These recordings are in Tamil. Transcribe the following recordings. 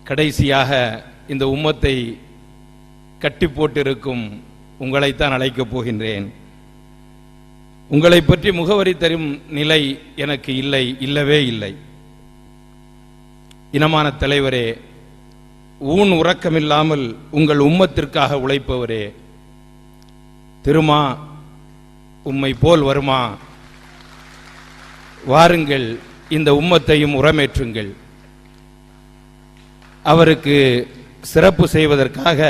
கடைசியாக இந்த உம்மத்தை கட்டி போட்டிருக்கும் உங்களைத்தான் அழைக்கப் போகின்றேன். உங்களை பற்றி முகவரி தரும் நிலை எனக்கு இல்லை, இல்லவே இல்லை. இனமான தலைவரே, ஊன் உறக்கமில்லாமல் உங்கள் உம்மத்திற்காக உழைப்பவரே, திருமா உம்மை போல் வருமா? வாருங்கள், இந்த உம்மத்தையும் உரமேற்றுங்கள். அவருக்கு சிறப்பு செய்வதற்காக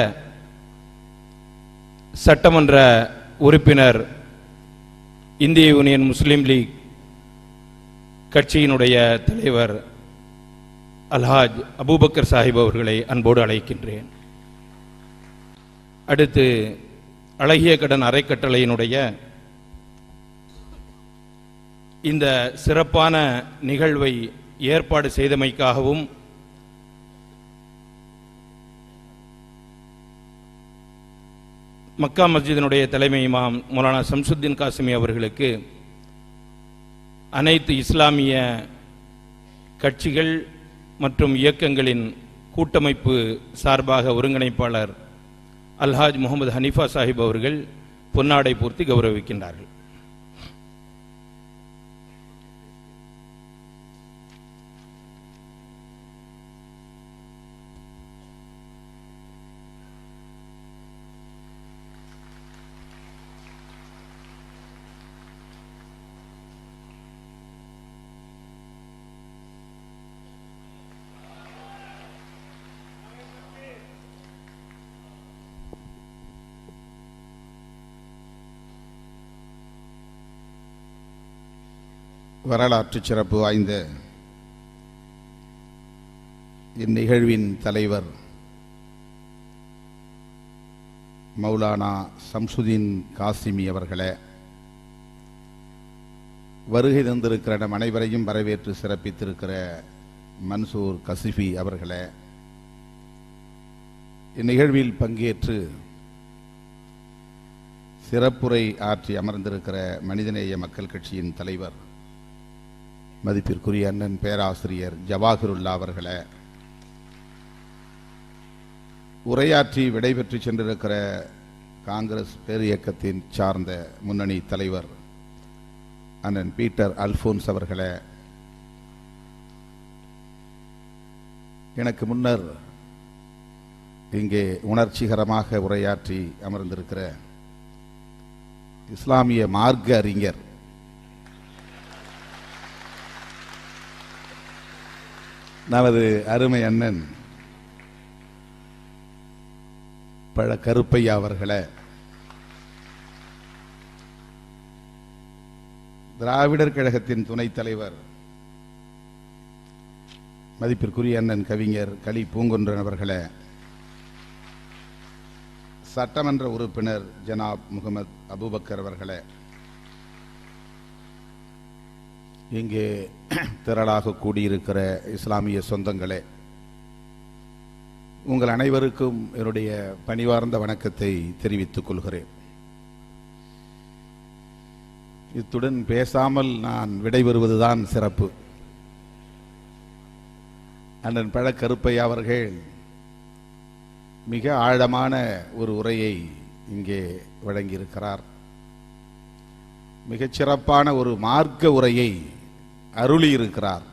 சட்டமன்ற உறுப்பினர், இந்திய யூனியன் முஸ்லீம் லீக் கட்சியினுடைய தலைவர் அல்ஹாஜ் அபூபக்கர் சாஹிப் அவர்களை அன்போடு அழைக்கின்றேன். அடுத்து அழகிய கடன் அறக்கட்டளையினுடைய இந்த சிறப்பான நிகழ்வை ஏற்பாடு செய்தமைக்காகவும் மக்கா மஸ்ஜிதினுடைய தலைமை இமாம் மௌலானா ஷம்சுத்தீன் காசிமி அவர்களுக்கு அனைத்து இஸ்லாமிய கட்சிகள் மற்றும் இயக்கங்களின் கூட்டமைப்பு சார்பாக ஒருங்கிணைப்பாளர் அல்ஹாஜ் முகமது ஹனீஃபா சாஹிப் அவர்கள் பொன்னாடை பூர்த்தி கௌரவிக்கின்றார்கள். வரலாற்று சிறப்பு வாய்ந்த இந்நிகழ்வின் தலைவர் மௌலானா ஷம்சுத்தீன் காசிமி அவர்களே, வருகை தந்திருக்கிற நம் அனைவரையும் வரவேற்று சிறப்பித்திருக்கிற மன்சூர் கசிஃபி அவர்களே, இந்நிகழ்வில் பங்கேற்று சிறப்புரை ஆற்றி அமர்ந்திருக்கிற மனிதநேய மக்கள் கட்சியின் தலைவர் மதிப்பிற்குரிய அண்ணன் பேராசிரியர் ஜவாஹிருல்லா அவர்களே, உரையாற்றி விடைபெற்று சென்றிருக்கிற காங்கிரஸ் பேரியக்கத்தின் சார்ந்த முன்னணி தலைவர் அண்ணன் பீட்டர் அல்போன்ஸ் அவர்களே, எனக்கு முன்னர் இங்கே உணர்ச்சிகரமாக உரையாற்றி அமர்ந்திருக்கிற இஸ்லாமிய மார்க்க அறிஞர் நமது அருமை அண்ணன் பழ கருப்பையா அவர்களே, திராவிடர் கழகத்தின் துணைத் தலைவர் மதிப்பிற்குரிய அண்ணன் கவிஞர் களி பூங்குன்றன் அவர்களே, சட்டமன்ற உறுப்பினர் ஜனாப் முகமது அபூபக்கர் அவர்களே, இங்கே திரளாக கூடியிருக்கிற இஸ்லாமிய சொந்தங்களே, உங்கள் அனைவருக்கும் என்னுடைய பணிவார்ந்த வணக்கத்தை தெரிவித்துக் கொள்கிறேன். இத்துடன் பேசாமல் நான் விடைபெறுவதுதான் சிறப்பு. அண்ணன் பழ கருப்பையா அவர்கள் மிக ஆழமான ஒரு உரையை இங்கே வழங்கியிருக்கிறார். மிகச் சிறப்பான ஒரு மார்க்க உரையை அருளியிருக்கிறார்.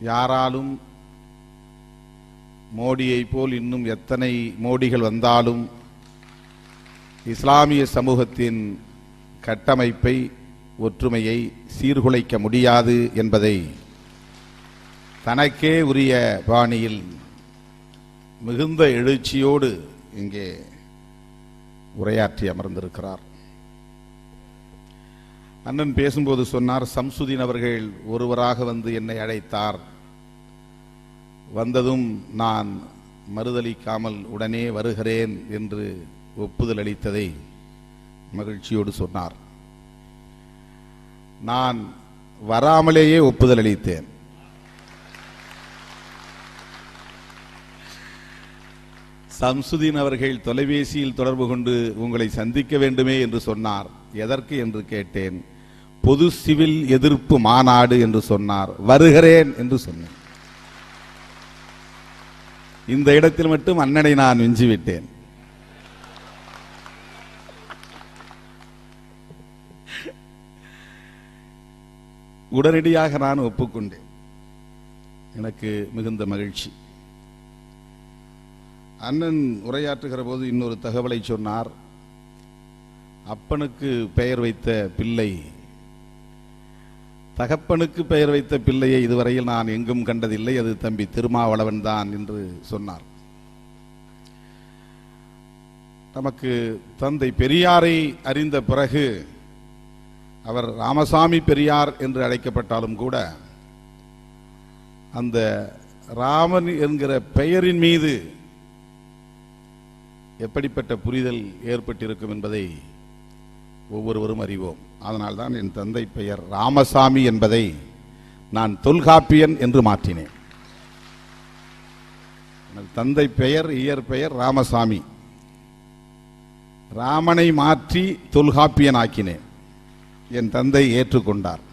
யாராலும் மோடியை போல் இன்னும் எத்தனை மோடிகள் வந்தாலும் இஸ்லாமிய சமூகத்தின் கட்டமைப்பை, ஒற்றுமையை சீர்குலைக்க முடியாது என்பதை தனக்கே உரிய பாணியில் மிகுந்த எழுச்சியோடு இங்கே உரையாற்றி அமர்ந்திருக்கிறார். அண்ணன் பேசும்போது சொன்னார், ஷம்சுத்தீன் அவர்கள் ஒருவராக வந்து என்னை அழைத்தார், வந்ததும் நான் மறுதளிக்காமல் உடனே வருகிறேன் என்று ஒப்புதல் அளித்ததை மகிழ்ச்சியோடு சொன்னார். நான் வராமலேயே ஒப்புதல் அளித்தேன். ஷம்சுத்தீன் அவர்கள் தொலைபேசியில் தொடர்பு கொண்டு உங்களை சந்திக்க வேண்டுமே என்று சொன்னார். எதற்கு என்று கேட்டேன். பொது சிவில் எதிர்ப்பு மாநாடு என்று சொன்னார். வருகிறேன் என்று சொன்னேன். இந்த இடத்தில் மட்டும் அண்ணனை நான் வெஞ்சிவிட்டேன். உடனடியாக நான் ஒப்புக்கொண்டேன். எனக்கு மிகுந்த மகிழ்ச்சி. அண்ணன் உரையாற்றுகிற போது இன்னொரு தகவலை சொன்னார். அப்பனுக்கு பெயர் வைத்த பிள்ளை தகப்பனுக்கு பெயர் வைத்த பிள்ளையை இதுவரையில் நான் எங்கும் கண்டதில்லை, அது தம்பி திருமாவளவன் தான் என்று சொன்னார். நமக்கு தந்தை பெரியாரை அறிந்த பிறகு அவர் ராமசாமி பெரியார் என்று அழைக்கப்பட்டாலும் கூட அந்த ராமன் என்கிற பெயரின் மீது எப்படிப்பட்ட புரிதல் ஏற்பட்டிருக்கும் என்பதை ஒவ்வொருவரும் அறிவோம். அதனால்தான் என் தந்தை பெயர் ராமசாமி என்பதை நான் தொல்காப்பியன் என்று மாற்றினேன். தந்தை பெயர் இயற்பெயர் ராமசாமி. ராமனை மாற்றி தொல்காப்பியன் ஆக்கினேன். என் தந்தை ஏற்றுக்கொண்டார்.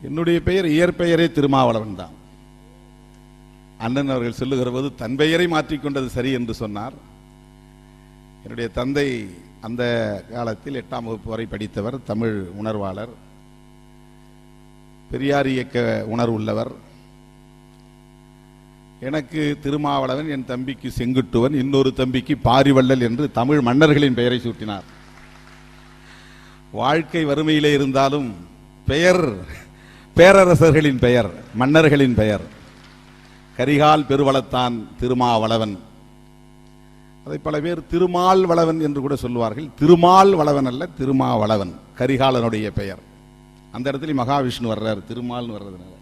என்னுடைய பெயர் இயற்பெயரே திருமாவளவன் தான். அண்ணன் அவர்கள் சொல்லுகிற போது தன் பெயரை மாற்றிக்கொண்டது சரி என்று சொன்னார். என்னுடைய தந்தை அந்த காலத்தில் 8ஆம் வகுப்பு வரை படித்தவர், தமிழ் உணர்வாளர், பெரியார் இயக்க உணர்வுள்ளவர். எனக்கு திருமாவளவன், என் தம்பிக்கு செங்குட்டுவன், இன்னொரு தம்பிக்கு பாரிவள்ளல் என்று தமிழ் மன்னர்களின் பெயரை சூட்டினார். வாழ்க்கை வறுமையிலே இருந்தாலும் பெயர் பேரரசர்களின் பெயர், மன்னர்களின் பெயர். கரிகால் பெருவளத்தான் திருமாவளவன். அதை பல பேர் திருமால் வளவன் என்று கூட சொல்லுவார்கள். திருமால் வளவன் அல்ல, திருமாவளவன், கரிகாலனுடைய பெயர். அந்த இடத்துல மகாவிஷ்ணு வர்றார், திருமால்னு வர்றதுனால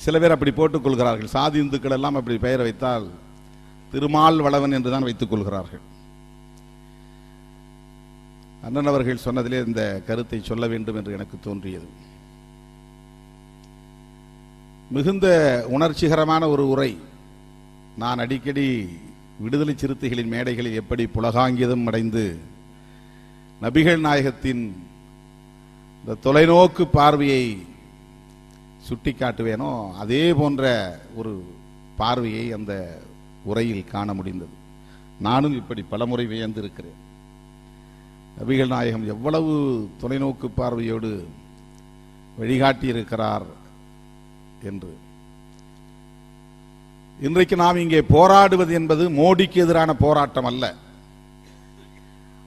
சில பேர் அப்படி போட்டுக் கொள்கிறார்கள். சாதி இந்துக்கள் எல்லாம் அப்படி பெயர் வைத்தால் திருமால் வளவன் என்றுதான் வைத்துக் கொள்கிறார்கள். அண்ணன் அவர்கள் சொன்னதிலே இந்த கருத்தை சொல்ல வேண்டும் என்று எனக்கு தோன்றியது. மிகுந்த உணர்ச்சிகரமான ஒரு உரை. நான் அடிக்கடி விடுதலை சிறுத்தைகளின் மேடைகளில் எப்படி புலகாங்கிதம் அடைந்து நபிகள் நாயகத்தின் இந்த தொலைநோக்கு பார்வையை சுட்டிக்காட்டுவேனோ அதே போன்ற ஒரு பார்வையை அந்த உரையில் காண முடிந்தது. நானும் இப்படி பலமுறை வியந்திருக்கிறேன். நபிகள் நாயகம் எவ்வளவு தொலைநோக்கு பார்வையோடு வழிகாட்டியிருக்கிறார் என்று. இன்றைக்கு நாம் இங்கே போராடுவது என்பது மோடிக்கு எதிரான போராட்டம் அல்ல,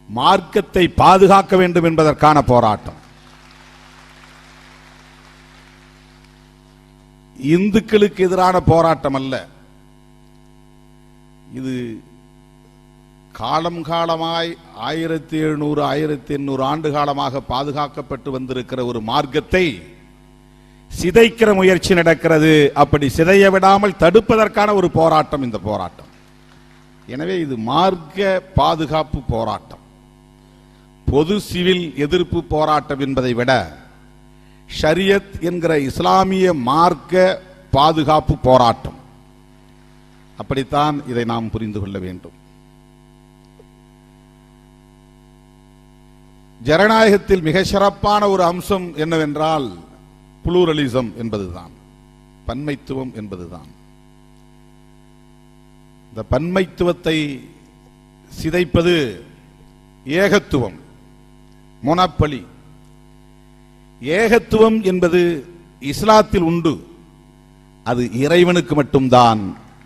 மார்க்கத்தை பாதுகாக்க வேண்டும் என்பதற்கான போராட்டம். இந்துக்களுக்கு எதிரான போராட்டம் அல்ல. இது காலம் காலமாய் 1700 1800 ஆண்டு காலமாக பாதுகாக்கப்பட்டு வந்திருக்கிற ஒரு மார்க்கத்தை சிதைக்கிற முயற்சி நடக்கிறது. அப்படி சிதைய விடாமல் தடுப்பதற்கான ஒரு போராட்டம் இந்த போராட்டம். எனவே இது மார்க்க பாதுகாப்பு போராட்டம், பொது சிவில் எதிர்ப்பு போராட்டம் என்பதை விட ஷரியத் என்கிற இஸ்லாமிய மார்க்க பாதுகாப்பு போராட்டம். அப்படித்தான் இதை நாம் புரிந்து கொள்ள வேண்டும். ஜனநாயகத்தில் மிக சிறப்பான ஒரு அம்சம் என்னவென்றால் புளூரலிசம் என்பதுதான், பன்மைத்துவம் என்பதுதான். இந்த பன்மைத்துவத்தை சிதைப்பது ஏகத்துவம், மொனப்பலி. ஏகத்துவம் என்பது இஸ்லாத்தில் உண்டு, அது இறைவனுக்கு மட்டும்தான்.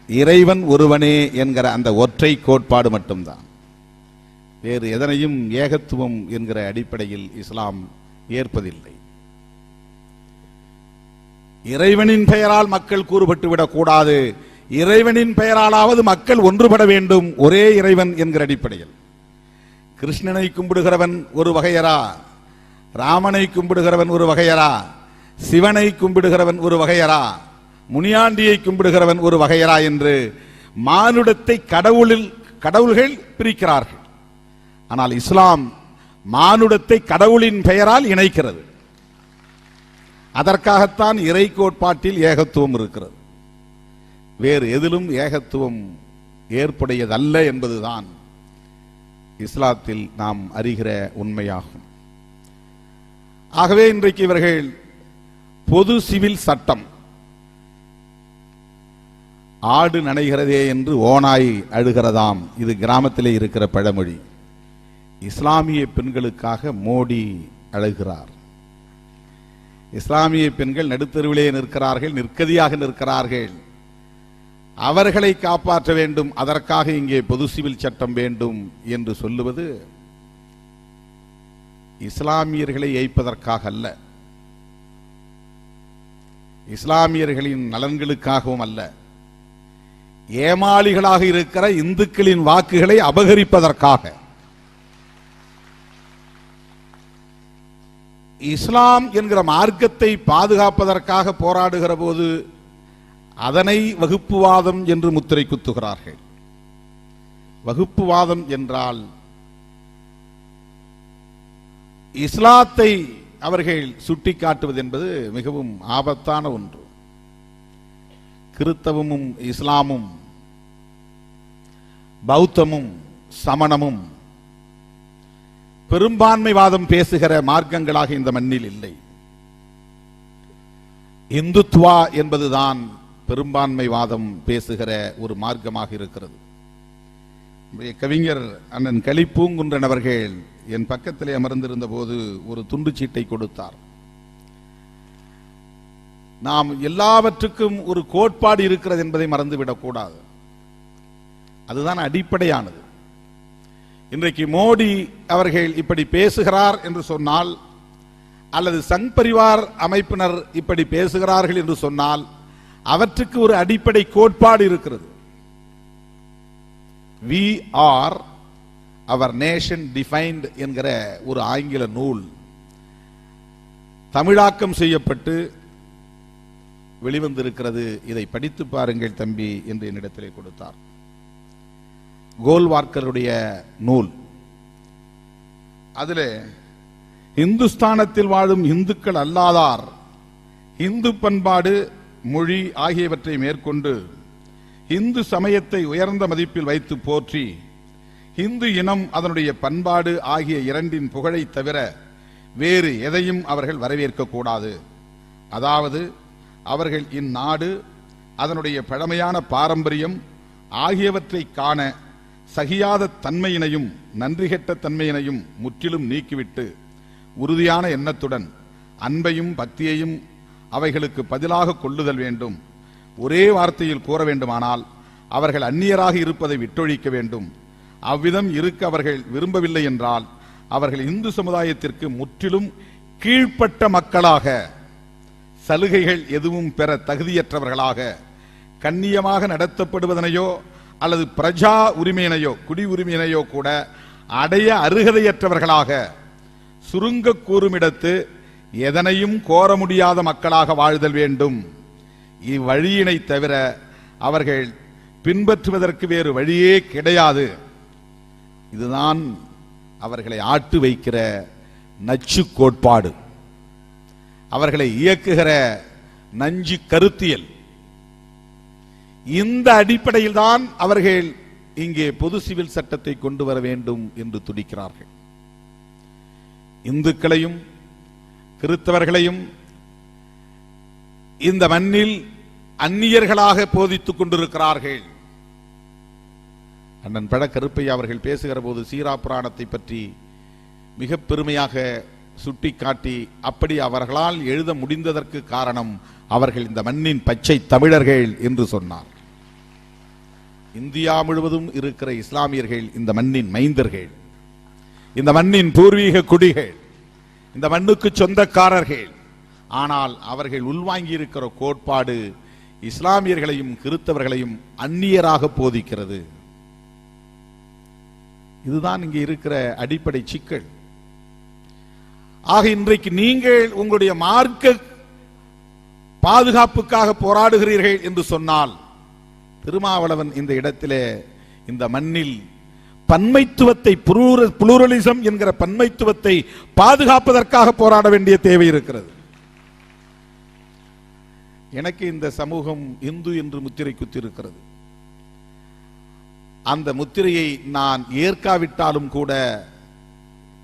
இறைவன் ஒருவனே என்கிற அந்த ஒற்றை கோட்பாடு மட்டும்தான். வேறு எதனையும் ஏகத்துவம் என்கிற அடிப்படையில் இஸ்லாம் ஏற்பதில்லை. இறைவனின் பெயரால் மக்கள் கூறுபட்டு விடக்கூடாது, இறைவனின் பெயராலாவது மக்கள் ஒன்றுபட வேண்டும், ஒரே இறைவன் என்கிற அடிப்படையில். கிருஷ்ணனை கும்பிடுகிறவன் ஒரு வகையரா, ராமனை கும்பிடுகிறவன் ஒரு வகையரா, சிவனை கும்பிடுகிறவன் ஒரு வகையரா, முனியாண்டியை கும்பிடுகிறவன் ஒரு வகையரா என்று மானுடத்தை கடவுள்கள் பிரிக்கிறார்கள். ஆனால் இஸ்லாம் மானுடத்தை கடவுளின் பெயரால் இணைக்கிறது. அதற்காகத்தான் இறை கோட்பாட்டில் ஏகத்துவம் இருக்கிறது. வேறு எதிலும் ஏகத்துவம் ஏற்புடையதல்ல என்பதுதான் இஸ்லாத்தில் நாம் அறிகிற உண்மையாகும். ஆகவே இன்றைக்கு இவர்கள் பொது சிவில் சட்டம், ஆடு நனைகிறதே என்று ஓநாய் அழுகிறதாம், இது கிராமத்திலே இருக்கிற பழமொழி. இஸ்லாமிய பெண்களுக்காக மோடி அழுகிறார். இஸ்லாமிய பெண்கள் நடுத்தருவிலே நிற்கிறார்கள், நிற்கதியாக நிற்கிறார்கள். அவர்களை காப்பாற்ற வேண்டும், அதற்காக இங்கே பொது சிவில் சட்டம் வேண்டும் என்று சொல்லுவது இஸ்லாமியர்களை ஏய்ப்பதற்காக அல்ல, இஸ்லாமியர்களின் நலன்களுக்காகவும் அல்ல, ஏமாளிகளாக இருக்கிற இந்துக்களின் வாக்குகளை அபகரிப்பதற்காக. இஸ்லாம் என்கிற மார்க்கத்தை பாதுகாப்பதற்காக போராடுகிற போது அதனை வகுப்புவாதம் என்று முத்திரை குத்துகிறார்கள். வகுப்புவாதம் என்றால் இஸ்லாத்தை அவர்கள் சுட்டிக்காட்டுவது என்பது மிகவும் ஆபத்தான ஒன்று. கிறித்தவமும் இஸ்லாமும் பௌத்தமும் சமணமும் பெரும்பான்மைவாதம் பேசுகிற மார்க்கங்களாக இந்த மண்ணில் இல்லை. இந்துத்துவா என்பதுதான் பெரும்பான்மைவாதம் பேசுகிற ஒரு மார்க்கமாக இருக்கிறது. கவிஞர் அண்ணன் கலிப்பூங்குன்றன் அவர்கள் என் பக்கத்திலே அமர்ந்திருந்த போது ஒரு துண்டு சீட்டை கொடுத்தார். நாம் எல்லாவற்றுக்கும் ஒரு கோட்பாடு இருக்கிறது என்பதை மறந்துவிடக் கூடாது. அதுதான் அடிப்படையானது. இன்றைக்கு மோடி அவர்கள் இப்படி பேசுகிறார் என்று சொன்னால், அல்லது சங் பரிவார் அமைப்பினர் இப்படி பேசுகிறார்கள் என்று சொன்னால், அவற்றுக்கு ஒரு அடிப்படை கோட்பாடு இருக்கிறது. We are our nation defined என்கிற ஒரு ஆங்கில நூல் தமிழாக்கம் செய்யப்பட்டு வெளிவந்திருக்கிறது. இதை படித்து பாருங்கள் தம்பி என்று என்னிடத்திலே கொடுத்தார். கோல்வார்க்கருடைய நூல். அதிலே இந்துஸ்தானத்தில் வாழும் இந்துக்கள் அல்லாதார் இந்து பண்பாடு, மொழி ஆகியவற்றை மேற்கொண்டு இந்து சமயத்தை உயர்ந்த மதிப்பில் வைத்து போற்றி இந்து இனம் அதனுடைய பண்பாடு ஆகிய இரண்டின் புகழை தவிர வேறு எதையும் அவர்கள் வரவேற்க கூடாது. அதாவது அவர்கள் இந்நாடு அதனுடைய பழமையான பாரம்பரியம் ஆகியவற்றை காண சகியாத தன்மையினையும் நன்றிகெட்ட தன்மையினையும் முற்றிலும் நீக்கிவிட்டு உறுதியான எண்ணத்துடன் அன்பையும் பக்தியையும் அவைகளுக்கு பதிலாக கொள்ளுதல் வேண்டும். ஒரே வார்த்தையில் கூற வேண்டுமானால் அவர்கள் அந்நியராக இருப்பதை விட்டொழிக்க வேண்டும். அவ்விதம் இருக்க அவர்கள் விரும்பவில்லை என்றால் அவர்கள் இந்து சமுதாயத்திற்கு முற்றிலும் கீழ்ப்பட்ட மக்களாக, சலுகைகள் எதுவும் பெற தகுதியற்றவர்களாக, கண்ணியமாக நடத்தப்படுவதனையோ அல்லது பிரஜா உரிமையினையோ குடி உரிமையினையோ கூட அடைய அருகதையற்றவர்களாக, சுருங்க கூறுமிடத்து எதனையும் கோர முடியாத மக்களாக வாழ்தல் வேண்டும். இவ்வழியினை தவிர அவர்கள் பின்பற்றுவதற்கு வேறு வழியே கிடையாது. இதுதான் அவர்களை ஆட்டு வைக்கிற நச்சு கோட்பாடு, அவர்களை இயக்குகிற நஞ்சு கருத்தியல். இந்த அடிப்படையில் தான் அவர்கள் இங்கே பொது சிவில் சட்டத்தை கொண்டு வர வேண்டும் என்று துடிக்கிறார்கள். இந்துக்களையும் கிறிஸ்தவர்களையும் இந்த மண்ணில் அந்நியர்களாக போதித்துக் கொண்டிருக்கிறார்கள். அண்ணன் பழ கருப்பையா அவர்கள் பேசுகிற போது சீரா புராணத்தை பற்றி மிக பெருமையாக சுட்டிக்காட்டி, அப்படி அவர்களால் எழுத முடிந்ததற்கு காரணம் அவர்கள் இந்த மண்ணின் பச்சை தமிழர்கள் என்று சொன்னார். இந்தியா முழுவதும் இருக்கிற இஸ்லாமியர்கள் இந்த மண்ணின் மைந்தர்கள், இந்த மண்ணின் பூர்வீக குடிகள், இந்த மண்ணுக்கு சொந்தக்காரர்கள். ஆனால் அவர்கள் உள்வாங்கி இருக்கிற கோட்பாடு இஸ்லாமியர்களையும் கிறிஸ்தவர்களையும் அந்நியராக போதிக்கிறது. இதுதான் இங்கே இருக்கிற அடிப்படை சிக்கல். ஆக இன்றைக்கு நீங்கள் உங்களுடைய மார்க்க பாதுகாப்புக்காக போராடுகிறீர்கள் என்று சொன்னால், திருமாவளவன் இந்த இடத்திலே இந்த மண்ணில் பன்மைத்துவத்தை, புளூரலிசம் என்கிற பன்மைத்துவத்தை பாதுகாப்பதற்காக போராட வேண்டிய தேவை இருக்கிறது. எனக்கு இந்த சமூகம் இந்து என்று முத்திரை குத்திருக்கிறது. அந்த முத்திரையை நான் ஏற்காவிட்டாலும் கூட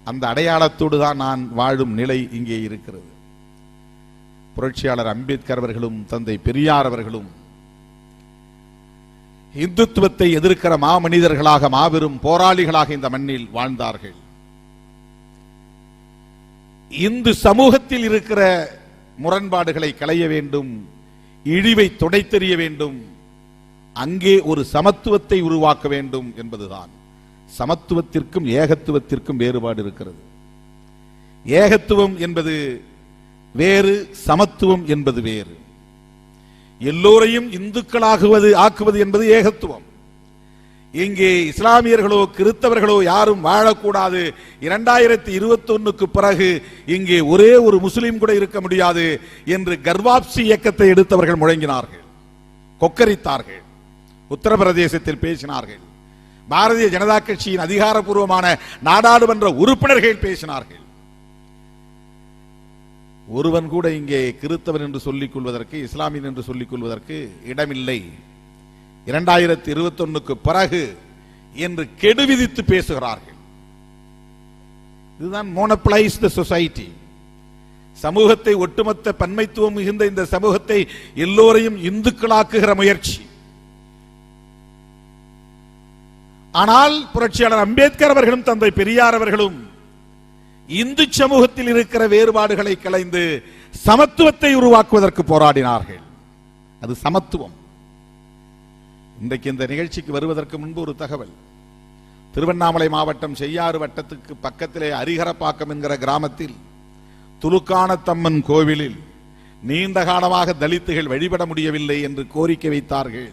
அந்த அடையாளத்தோடு தான் நான் வாழும் நிலை இங்கே இருக்கிறது. புரட்சியாளர் அம்பேத்கர் அவர்களும் தந்தை பெரியார் அவர்களும் இந்துத்துவத்தை எதிர்க்கிற மாமனிதர்களாக, மாபெரும் போராளிகளாக இந்த மண்ணில் வாழ்ந்தார்கள். இந்து சமூகத்தில் இருக்கிற முரண்பாடுகளை களைய வேண்டும், இழிவை துடைத்தெறிய வேண்டும், அங்கே ஒரு சமத்துவத்தை உருவாக்க வேண்டும் என்பதுதான். சமத்துவத்திற்கும் ஏகத்துவத்திற்கும் வேறுபாடு இருக்கிறது. ஏகத்துவம் என்பது வேறு, சமத்துவம் என்பது வேறு. எல்லோரையும் ஆக்குவது என்பது ஏகத்துவம். இங்கே இஸ்லாமியர்களோ கிறிஸ்தவர்களோ யாரும் வாழக்கூடாது, 2021க்கு பிறகு இங்கே ஒரே ஒரு முஸ்லீம் கூட இருக்க முடியாது என்று கர்வாப்சி இயக்கத்தை எடுத்தவர்கள் முழங்கினார்கள், கொக்கரித்தார்கள், உத்தரப்பிரதேசத்தில் பேசினார்கள். பாரதிய ஜனதா கட்சியின் அதிகாரப்பூர்வமான நாடாளுமன்ற உறுப்பினர்கள் பேசினார்கள். ஒருவன் கூட இங்கே கிறிஸ்தவன் என்று சொல்லிக் கொள்வதற்கு, இஸ்லாமியன் என்று சொல்லிக் கொள்வதற்கு இடமில்லை. 2021க்கு பிறகு என்று கெடு விதித்து பேசுகிறார்கள். இதுதான் மோனோபலைஸ் தி சொசைட்டி. சமூகத்தை, ஒட்டுமொத்த பன்மைத்துவம் மிகுந்த இந்த சமூகத்தை எல்லோரையும் இந்துக்களாக்குகிற முயற்சி. ஆனால் புரட்சியாளர் அம்பேத்கர் அவர்களும் தந்தை பெரியார் அவர்களும் இந்து சமூகத்தில் இருக்கிற வேறுபாடுகளை களைந்து சமத்துவத்தை உருவாக்குவதற்கு போராடினார்கள். அது சமத்துவம். இன்றைக்கு இந்த நிகழ்ச்சிக்கு வருவதற்கு முன்பு ஒரு தகவல். திருவண்ணாமலை மாவட்டம் செய்யாறு வட்டத்துக்கு பக்கத்திலே அரிகரப்பாக்கம் என்கிற கிராமத்தில் துலுக்கானத்தம்மன் கோவிலில் நீண்ட காலமாக தலித்துகள் வழிபட முடியவில்லை என்று கோரிக்கை வைத்தார்கள்.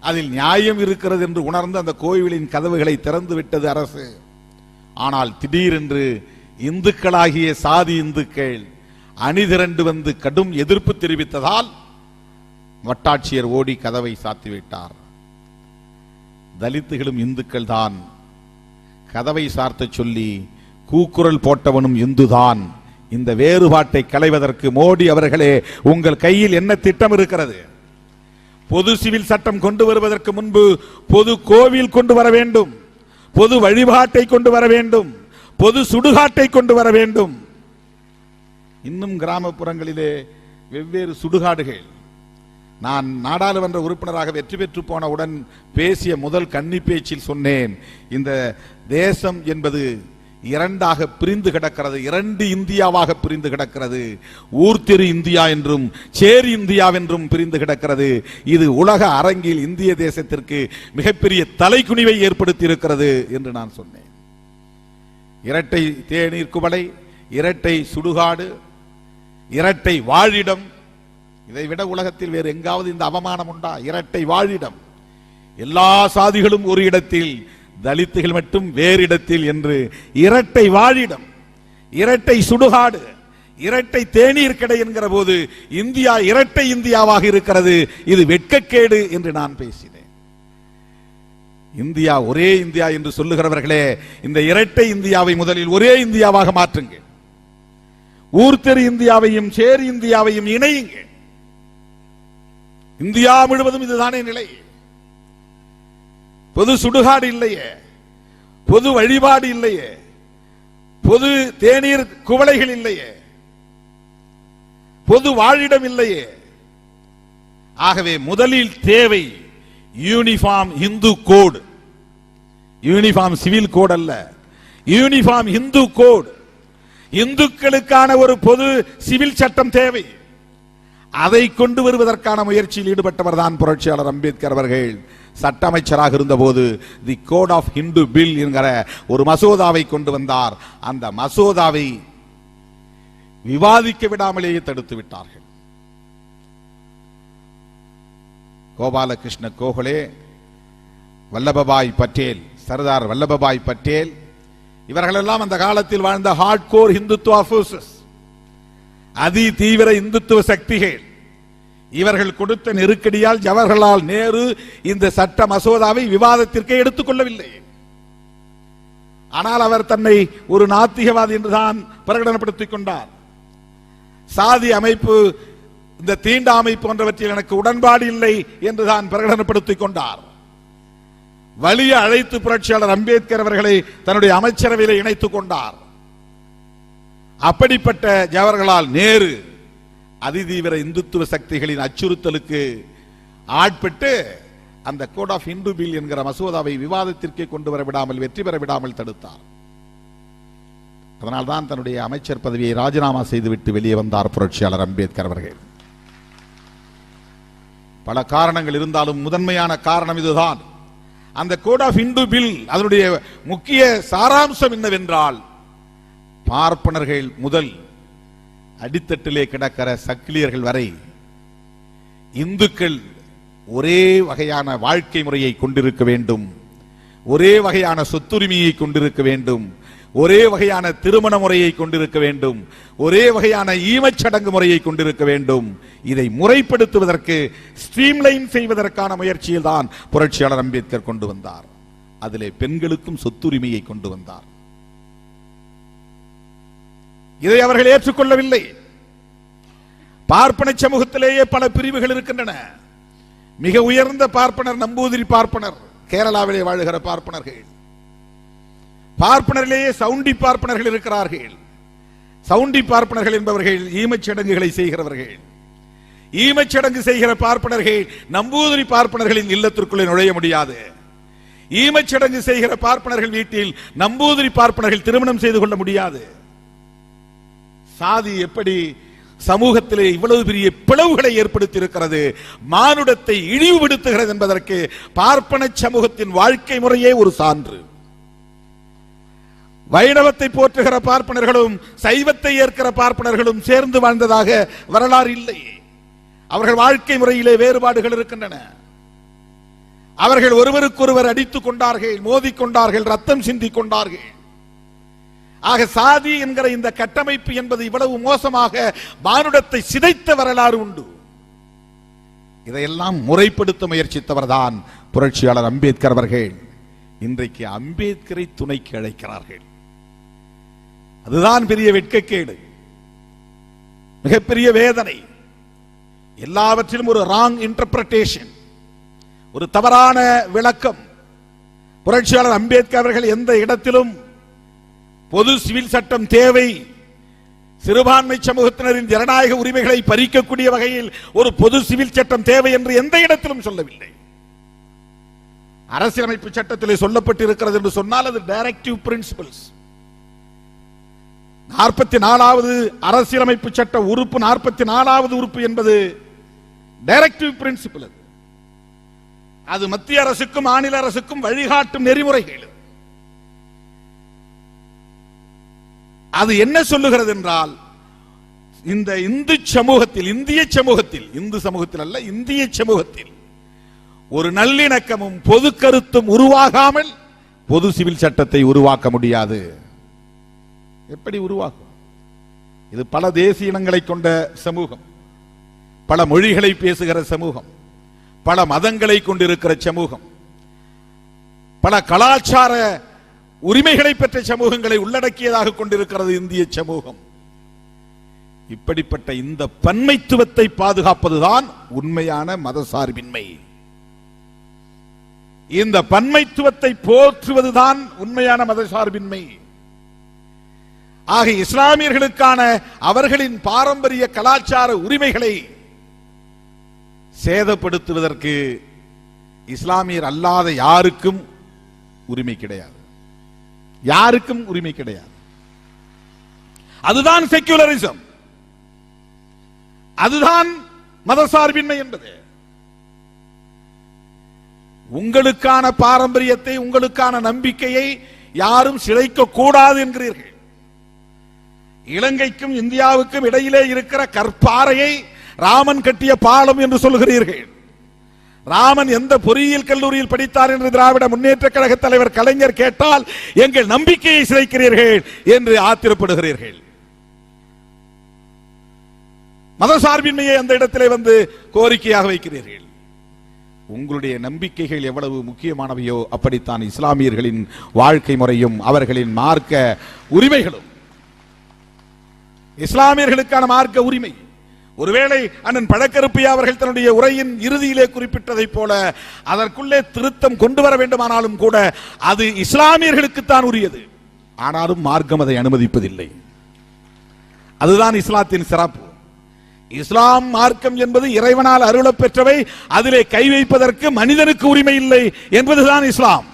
அதில் நியாயம் இருக்கிறது என்று உணர்ந்து அந்த கோவிலின் கதவுகளை திறந்து விட்டது அரசு. ஆனால் திடீரென்று இந்துக்களாகிய சாதி இந்துக்கள் அணிதிரண்டு வந்து கடும் எதிர்ப்பு தெரிவித்ததால் வட்டாட்சியர் ஓடி கதவை சாத்திவிட்டார். தலித்துகளும் இந்துக்கள் தான், கதவை சார்த்த சொல்லி கூக்குரல் போட்டவனும் இந்துதான். இந்த வேறுபாட்டை களைவதற்கு மோடி அவர்களே, உங்கள் கையில் என்ன திட்டம் இருக்கிறது? பொது சிவில் சட்டம் கொண்டு வருவதற்கு முன்பு பொது கோவில் கொண்டு வர வேண்டும், பொது வழிபாட்டை கொண்டு வர வேண்டும், பொது சுடுகாட்டை கொண்டு வர வேண்டும். இன்னும் கிராமப்புறங்களிலே வெவ்வேறு சுடுகாடுகள். நான் நாடாளுமன்ற உறுப்பினராக வெற்றி பெற்று போனவுடன் பேசிய முதல் கன்னி பேச்சில் சொன்னேன், இந்த தேசம் என்பது இரண்டாக பிரிந்து கிடக்கிறது, இரண்டு இந்தியாவாக பிரிந்து கிடக்கிறது. ஊர்திரு இந்தியா என்றும் சேரி இந்தியா என்றும் பிரிந்து கிடக்கிறது. இது உலக அரங்கில் இந்திய தேசத்திற்கு மிகப்பெரிய தலைக்குனிவை ஏற்படுத்தி இருக்கிறது என்று நான் சொன்னேன். இரட்டை தேநீர் குவளை, இரட்டை சுடுகாடு, இரட்டை வாழிடம், இதைவிட உலகத்தில் வேறு எங்காவது இந்த அவமானம் உண்டா? இரட்டை வாழிடம், எல்லா சாதிகளும் ஒரு இடத்தில், தலித்துகள் மட்டும் வேறு இடத்தில் என்று இரட்டை வாழிடம், இரட்டை சுடுகாடு, இரட்டை தேநீர் கடை என்கிற போது இந்தியா இரட்டை இந்தியாவாக இருக்கிறது. இது வெட்கக்கேடு என்று நான் பேசினேன். இந்தியா ஒரே இந்தியா என்று சொல்லுகிறவர்களே, இந்த இரட்டை இந்தியாவை முதலில் ஒரே இந்தியாவாக மாற்றுங்கள். ஊர்தெரு இந்தியாவையும் சேரி இந்தியாவையும் இணையுங்கள். இந்தியா முழுவதும் இதுதானே நிலை. பொது சுடுகாடு இல்லையே, பொது வழிபாடு இல்லையே, பொது தேநீர் குவளைகள் இல்லையே, பொது வாழிடம் இல்லையே. ஆகவே முதலில் தேவை யூனிஃபார்ம் இந்து கோடு. யூனிஃபார்ம் சிவில் கோட் அல்ல, யூனிஃபார்ம் இந்து கோடு. இந்துக்களுக்கான ஒரு பொது சிவில் சட்டம் தேவை. அதை கொண்டு வருவதற்கான முயற்சியில் ஈடுபட்டவர் தான் புரட்சியாளர் அம்பேத்கர் அவர்கள். சட்ட அமைச்சராக இருந்தபோது தி கோட் ஆஃப் ஹிந்து பில் என்கிற ஒரு மசோதாவை கொண்டு வந்தார். அந்த மசோதாவை விவாதிக்க விடாமலேயே தடுத்து விட்டார்கள். கோபாலகிருஷ்ண கோகலே, வல்லபாய் பட்டேல், சர்தார் வல்லபாய் பட்டேல், இவர்களெல்லாம் அந்த காலத்தில் வாழ்ந்த ஹார்ட்கோர் இந்துத்துவ ஃபோர்சஸ், அதி தீவிர இந்துத்துவ சக்திகள். இவர்கள் கொடுத்த நெருக்கடியால் ஜவஹர்லால் நேரு இந்த சட்ட மசோதாவை விவாதத்திற்கே எடுத்துக் கொள்ளவில்லை. ஆனால் அவர் தன்னை ஒரு நாத்திகவாதி என்றுதான் பிரகடனப்படுத்திக் கொண்டார். சாதி அமைப்பு, இந்த தீண்டாமை போன்றவற்றில் எனக்கு உடன்பாடு இல்லை என்றுதான் பிரகடனப்படுத்திக் கொண்டார். வலிய அழைத்து புரட்சியாளர் அம்பேத்கர் அவர்களை தன்னுடைய அமைச்சரவையில் இணைத்துக் கொண்டார். அப்படிப்பட்ட ஜவஹர்லால் நேரு அதிதீவிர இந்துத்துவ சக்திகளின் அச்சுறுத்தலுக்கு ஆட்பட்டு அந்த கோட் ஆஃப் இந்து பில் என்கிற மசோதாவை விவாதத்திற்கே கொண்டு வர விடாமல், வெற்றி பெற விடாமல் தடுத்தார். அதனால்தான் தன்னுடைய அமைச்சர் பதவியை ராஜினாமா செய்துவிட்டு வெளியே வந்தார் புரட்சியாளர் அம்பேத்கர் அவர்கள். பல காரணங்கள் இருந்தாலும் முதன்மையான காரணம் இதுதான். அந்த கோட் ஆஃப் இந்து பில் அதனுடைய முக்கிய சாராம்சம் என்னவென்றால், பார்ப்பனர்கள் முதல் அடித்தட்டிலே கிடக்கிற சக்கிலியர்கள் வரை இந்துக்கள் ஒரே வகையான வாழ்க்கை முறையை கொண்டிருக்க வேண்டும், ஒரே வகையான சொத்துரிமையை கொண்டிருக்க வேண்டும், ஒரே வகையான திருமண முறையை கொண்டிருக்க வேண்டும், ஒரே வகையான ஈமச்சடங்கு முறையை கொண்டிருக்க வேண்டும். இதை முறைப்படுத்துவதற்கு, ஸ்ட்ரீம்லைன் செய்வதற்கான முயற்சியில் தான் புரட்சியாளர் அம்பேத்கர் கொண்டு வந்தார். அதிலே பெண்களுக்கும் சொத்துரிமையை கொண்டு வந்தார். இதை அவர்கள் ஏற்றுக்கொள்ளவில்லை. பார்ப்பன சமூகத்திலேயே பல பிரிவுகள் இருக்கின்றன. மிக உயர்ந்த பார்ப்பனர் நம்பூதிரி பார்ப்பனர், கேரளாவிலே வாழுகிற பார்ப்பனர்கள். பார்ப்பனரிலேயே சவுண்டி பார்ப்பனர்கள் இருக்கிறார்கள். சவுண்டி பார்ப்பனர்கள் என்பவர்கள் ஈமச்சடங்குகளை செய்கிறவர்கள். ஈமச்சடங்கு செய்கிற பார்ப்பனர்கள் நம்பூதிரி பார்ப்பனர்களின் இல்லத்திற்குள்ளே நுழைய முடியாது. ஈமச்சடங்கு செய்கிற பார்ப்பனர்கள் வீட்டில் நம்பூதிரி பார்ப்பனர்கள் திருமணம் செய்து கொள்ள முடியாது. சாதி எப்படி சமூகத்திலே இவ்வளவு பெரிய பிளவுகளை ஏற்படுத்தி இருக்கிறது, மானுடத்தை இழிவுபடுத்துகிறது என்பதற்கு பார்ப்பன சமூகத்தின் வாழ்க்கை முறையே ஒரு சான்று. வைணவத்தை போற்றுகிற பார்ப்பனர்களும் சைவத்தை ஏற்கிற பார்ப்பனர்களும் சேர்ந்து வாழ்ந்ததாக வரலாறு இல்லை. அவர்கள் வாழ்க்கை முறையிலே வேறுபாடுகள் இருக்கின்றன. அவர்கள் ஒருவருக்கொருவர் அடித்துக் கொண்டார்கள், மோதிக்கொண்டார்கள், ரத்தம் சிந்திக் கொண்டார்கள். ஆக சாதி என்கிற இந்த கட்டமைப்பு என்பது இவ்வளவு மோசமாக மானுடத்தை சிதைத்த வரலாறு உண்டு. இதையெல்லாம் முறைப்படுத்த முயற்சித்தவர்தான் புரட்சியாளர் அம்பேத்கர் அவர்கள். இன்றைக்கு அம்பேத்கரை துணைக்கு அழைக்கிறார்கள். அதுதான் பெரிய வெட்கக்கேடு, மிகப்பெரிய வேதனை. எல்லாவற்றிலும் ஒரு ராங் இன்டர்பிரேஷன், ஒரு தவறான விளக்கம். புரட்சியாளர் அம்பேத்கர் அவர்கள் எந்த இடத்திலும் பொது சிவில் சட்டம் தேவை, சிறுபான்மை சமூகத்தினரின் ஜனநாயக உரிமைகளை பறிக்கக்கூடிய வகையில் ஒரு பொது சிவில் சட்டம் தேவை என்று எந்த இடத்திலும் சொல்லவில்லை. அரசியலமைப்பு சட்டத்திலே சொல்லப்பட்டிருக்கிறது என்று சொன்னால் அது டைரக்டிவ் பிரின்சிபல்ஸ். 44வது அரசியலமைப்பு சட்ட உறுப்பு, 44வது உறுப்பு என்பது டைரக்டிவ் பிரின்சிபல். அது மத்திய அரசுக்கும் மாநில அரசுக்கும் வழிகாட்டும் நெறிமுறைகள். அது என்ன சொல்லுகிறது என்றால், இந்த இந்து சமூகத்தில், இந்திய சமூகத்தில், இந்து சமூகத்தில் அல்ல, இந்திய சமூகத்தில் ஒரு நல்லிணக்கமும் பொது கருத்தும் உருவாகாமல் பொது சிவில் சட்டத்தை உருவாக்க முடியாது. எப்படி உருவாகும்? இது பல தேசிய இனங்களை கொண்ட சமூகம், பல மொழிகளை பேசுகிற சமூகம், பல மதங்களை கொண்டிருக்கிற சமூகம், பல கலாச்சார உரிமைகளை பெற்ற சமூகங்களை உள்ளடக்கியதாக கொண்டிருக்கிறது இந்திய சமூகம். இப்படிப்பட்ட இந்த பன்மைத்துவத்தை பாதுகாப்பதுதான் உண்மையான மதசார்பின்மை. இந்த பன்மைத்துவத்தை போற்றுவதுதான் உண்மையான மதசார்பின்மை. ஆக இஸ்லாமியர்களுக்கான அவர்களின் பாரம்பரிய கலாச்சார உரிமைகளை சேதப்படுத்துவதற்கு இஸ்லாமியர் அல்லாத யாருக்கும் உரிமை கிடையாது. யாருக்கும் உரிமை கிடையாது. அதுதான் செக்யூலரிசம், அதுதான் மதசார்பின்மை என்பது. உங்களுக்கான பாரம்பரியத்தை, உங்களுக்கான நம்பிக்கையை யாரும் சிதைக்க கூடாது என்கிறீர்கள். இலங்கைக்கும் இந்தியாவுக்கும் இடையிலே இருக்கிற கற்பாறையை ராமன் கட்டிய பாலம் என்று சொல்கிறீர்கள். ராமன் எந்த பொறியியல் கல்லூரியில் படித்தார் என்று திராவிட முன்னேற்ற கழக தலைவர் கலைஞர் கேட்டால் எங்கள் நம்பிக்கையை சிதைக்கிறீர்கள் என்று ஆத்திரப்படுகிறீர்கள். மதசார்பின்மையை அந்த இடத்திலே வந்து கோரிக்கையாக வைக்கிறீர்கள். உங்களுடைய நம்பிக்கைகள் எவ்வளவு முக்கியமானவையோ அப்படித்தான் இஸ்லாமியர்களின் வாழ்க்கை முறையும் அவர்களின் மார்க்க உரிமைகளும். இஸ்லாமியர்களுக்கான மார்க்க உரிமை, ஒருவேளை அண்ணன் பழக்கருப்பையா அவர்கள் தன்னுடைய உரையின் இறுதியிலே குறிப்பிட்டதை போல அதற்குள்ளே திருத்தம் கொண்டு வர வேண்டுமானாலும் கூட அது இஸ்லாமியர்களுக்குத்தான் உரியது. ஆனாலும் மார்க்கம் அதை அனுமதிப்பதில்லை. அதுதான் இஸ்லாத்தின் சிறப்பு. இஸ்லாம் மார்க்கம் என்பது இறைவனால் அருளப் பெற்றவை, அதிலே கை வைப்பதற்கு மனிதனுக்கு உரிமை இல்லை என்பதுதான் இஸ்லாம்.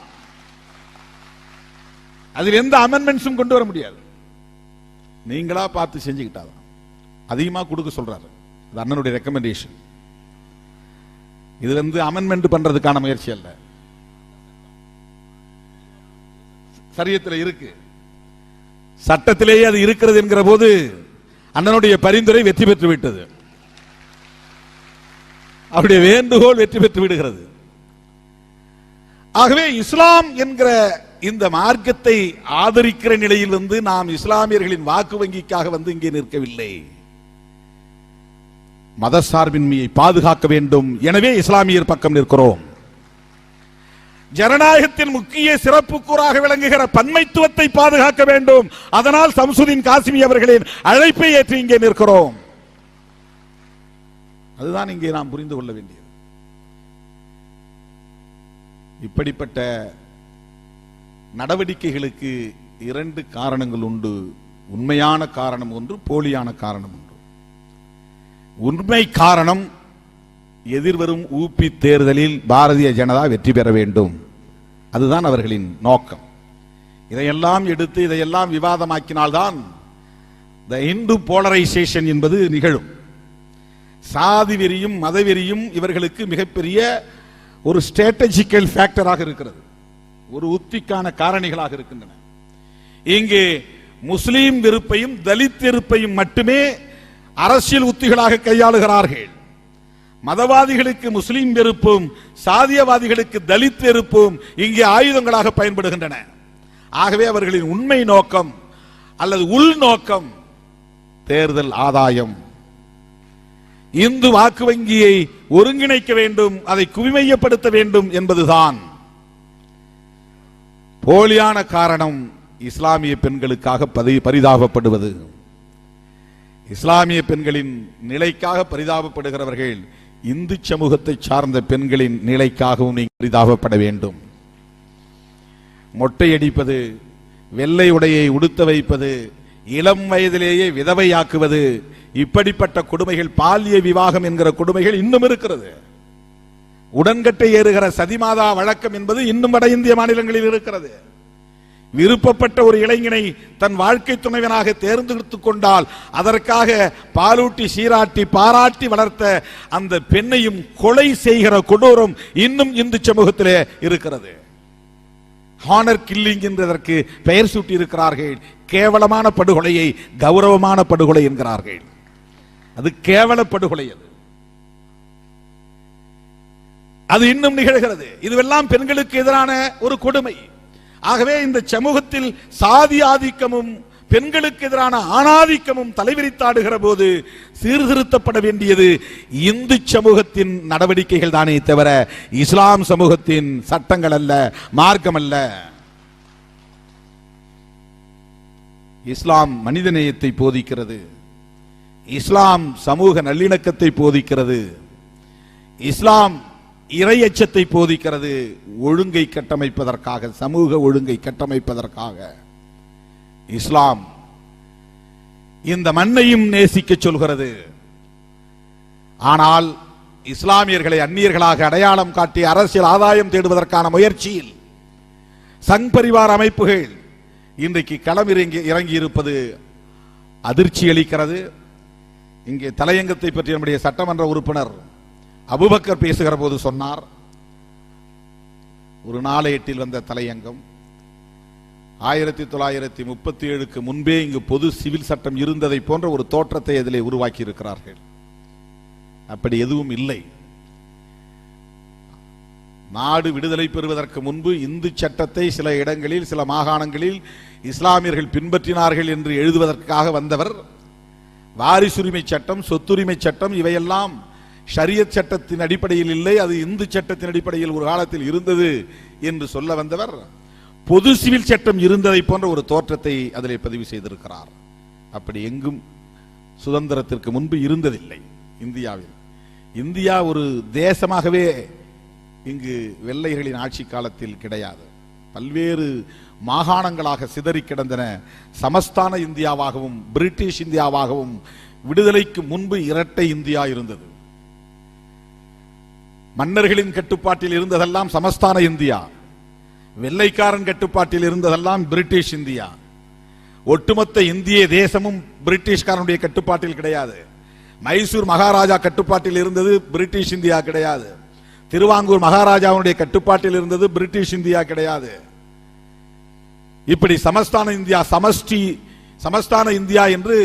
அதில் எந்த அமெண்ட்மெண்ட்ஸும் கொண்டு வர முடியாது. நீங்களா பார்த்து செஞ்சுக்கிட்டாதான். அதிகமா கொடுக்க சொல்றாரு. அது அண்ணனுடைய ரெக்கமெண்டேஷன். இது அமெண்ட்மெண்ட் பண்றதுக்கான முயற்சி அல்ல. சரியத்தில் இருக்கு, சட்டத்திலேயே அது இருக்கிறது என்கிற போது அண்ணனுடைய பரிந்துரை வெற்றி பெற்று விட்டது. அவருடைய வேண்டுகோள் வெற்றி பெற்று விடுகிறது. ஆகவே இஸ்லாம் என்கிற இந்த மார்க்கத்தை ஆதரிக்கிற நிலையில் நாம் இஸ்லாமியர்களின் வாக்கு வங்கிக்காக இங்கே நிற்கவில்லை. மதசார்பின்மையை பாதுகாக்க வேண்டும். எனவே இஸ்லாமியர் பக்கம் நிற்கிறோம். ஜனநாயகத்தின் முக்கிய சிறப்பு கூறாக விளங்குகிற பன்மைத்துவத்தை பாதுகாக்க வேண்டும். அதனால் சம்சுதீன் காசிமி அவர்களின் அழைப்பை ஏற்று இங்கே நிற்கிறோம். அதுதான் இங்கே நாம் புரிந்து கொள்ள வேண்டியது. இப்படிப்பட்ட நடவடிக்கைகளுக்கு இரண்டு காரணங்கள் உண்டு. உண்மையான காரணம் ஒன்று, போலியான காரணம் ஒன்று. உண்மை காரணம், எதிர்வரும் ஊபி தேர்தலில் பாரதிய ஜனதா வெற்றி பெற வேண்டும். அதுதான் அவர்களின் நோக்கம். இதையெல்லாம் எடுத்து இதையெல்லாம் விவாதமாக்கினால்தான் த இந்து போலரைசேஷன் என்பது நிகழும். சாதி வெறியும் மதவெறியும் இவர்களுக்கு மிகப்பெரிய ஒரு ஸ்ட்ராட்டஜிக்கல் ஃபேக்டராக இருக்கிறது, ஒரு உத்திக்கான காரணிகளாக இருக்கின்றன. இங்கே முஸ்லீம் வெறுப்பையும் தலித் வெறுப்பையும் மட்டுமே அரசியல் உத்திகளாக கையாளுகிறார்கள். மதவாதிகளுக்கு முஸ்லீம் வெறுப்பும் சாதியவாதிகளுக்கு தலித் வெறுப்பும் இங்கே ஆயுதங்களாக பயன்படுகின்றன. ஆகவே அவர்களின் உண்மை நோக்கம் அல்லது உள்நோக்கம் தேர்தல் ஆதாயம். இந்து வாக்கு வங்கியை ஒருங்கிணைக்க வேண்டும், அதை குவிமையப்படுத்த வேண்டும் என்பதுதான். போலியான காரணம் இஸ்லாமிய பெண்களுக்காக பரிதாபப்படுவது. இஸ்லாமிய பெண்களின் நிலைக்காக பரிதாபப்படுகிறவர்கள் இந்து சமூகத்தை சார்ந்த பெண்களின் நிலைக்காகவும் நீங்கள் பரிதாபப்பட வேண்டும். மொட்டையடிப்பது, வெள்ளை உடையை உடுத்த வைப்பது, இளம் வயதிலேயே விதவையாக்குவது, இப்படிப்பட்ட கொடுமைகள், பாலிய விவாகம் என்கிற கொடுமைகள் இன்னும் இருக்கிறது. உடன்கட்டை ஏறுகிற சதிமாதா வழக்கம் என்பது இன்னும் வட இந்திய மாநிலங்களில் இருக்கிறது. விருப்பப்பட்ட ஒரு இளைஞனை தன் வாழ்க்கை துணைவனாக தேர்ந்தெடுத்துக் கொண்டால் அதற்காக பாலூட்டி சீராட்டி பாராட்டி வளர்த்த அந்த பெண்ணையும் கொலை செய்கிற கொடூரம் இன்னும் இந்து சமூகத்திலே இருக்கிறது. ஹானர் கில்லிங் என்றதற்கு பெயர் சூட்டி இருக்கிறார்கள். கேவலமான படுகொலையை கௌரவமான படுகொலை என்கிறார்கள். அது கேவல படுகொலை. அது இன்னும் நிகழ்கிறது. இதுவெல்லாம் பெண்களுக்கு எதிரான ஒரு கொடுமை. ஆகவே இந்த சமூகத்தில் சாதி ஆதிக்கமும் பெண்களுக்கு எதிரான ஆணாதிக்கமும் தலைவிரித்தாடுகிற போது சீர்திருத்தப்பட வேண்டியது இந்து சமூகத்தின் நடவடிக்கைகள் தானே தவிர இஸ்லாம் சமூகத்தின் சட்டங்கள் அல்ல, மார்க்கம் அல்ல. இஸ்லாம் மனிதநேயத்தை போதிக்கிறது. இஸ்லாம் சமூக நல்லிணக்கத்தை போதிக்கிறது. இஸ்லாம் இறையச்சத்தை போதிக்கிறது. ஒழுங்கை கட்டமைப்பதற்காக, சமூக ஒழுங்கை கட்டமைப்பதற்காக இஸ்லாம் இந்த மண்ணையும் நேசிக்க சொல்கிறது. ஆனால் இஸ்லாமியர்களை அந்நியர்களாக அடையாளம் காட்டி அரசியல் ஆதாயம் தேடுவதற்கான முயற்சியில் சங் பரிவார் அமைப்புகள் இன்றைக்கு களம் இறங்கி இருப்பது அதிர்ச்சி அளிக்கிறது. இங்கே தலையங்கத்தை பற்றி நம்முடைய சட்டமன்ற உறுப்பினர் அபுபக்கர் பேசுகிற போது சொன்னார், ஒரு நாளேட்டில் வந்த தலையங்கம் 1937க்கு முன்பே இங்கு பொது சிவில் சட்டம் இருந்ததை போன்ற ஒரு தோற்றத்தை அதிலே உருவாக்கி இருக்கிறார்கள். அப்படி எதுவும் இல்லை. நாடு விடுதலை பெறுவதற்கு முன்பு இந்து சட்டத்தை சில இடங்களில், சில மாகாணங்களில் இஸ்லாமியர்கள் பின்பற்றினார்கள் என்று எழுதுவதற்காக வந்தவர் வாரிசுரிமை சட்டம், சொத்துரிமை சட்டம் இவையெல்லாம் ஷரியத் சட்டத்தின் அடிப்படையில் இல்லை, அது இந்து சட்டத்தின் அடிப்படையில் ஒரு காலத்தில் இருந்தது என்று சொல்ல வந்தவர் பொது சிவில் சட்டம் இருந்ததை போன்ற ஒரு தோற்றத்தை அதிலே பதிவு செய்திருக்கிறார். அப்படி எங்கும் சுதந்திரத்திற்கு முன்பு இருந்ததில்லை. இந்தியாவில். இந்தியா ஒரு தேசமாகவே இங்கு வெள்ளைகளின் ஆட்சி காலத்தில் கிடையாது. பல்வேறு மாகாணங்களாக சிதறி கிடந்தன. சமஸ்தான இந்தியாவாகவும் பிரிட்டிஷ் இந்தியாவாகவும் விடுதலைக்கு முன்பு இரட்டை இந்தியா இருந்தது. மன்னர்களின் கட்டுப்பாட்டில் இருந்ததெல்லாம் சமஸ்தான இந்தியா, வெள்ளைக்காரன் கட்டுப்பாட்டில் இருந்ததெல்லாம் பிரிட்டிஷ் இந்தியா. ஒட்டுமொத்த இந்திய தேசமும் பிரிட்டிஷ்காரனுடைய கட்டுப்பாட்டில் கிடையாது. மைசூர் மகாராஜா கட்டுப்பாட்டில் இருந்தது பிரிட்டிஷ் இந்தியா கிடையாது. திருவாங்கூர் மகாராஜாவுடைய கட்டுப்பாட்டில் இருந்தது பிரிட்டிஷ் இந்தியா கிடையாது. இப்படி சமஸ்தான இந்தியா, சமஸ்தான இந்தியா என்று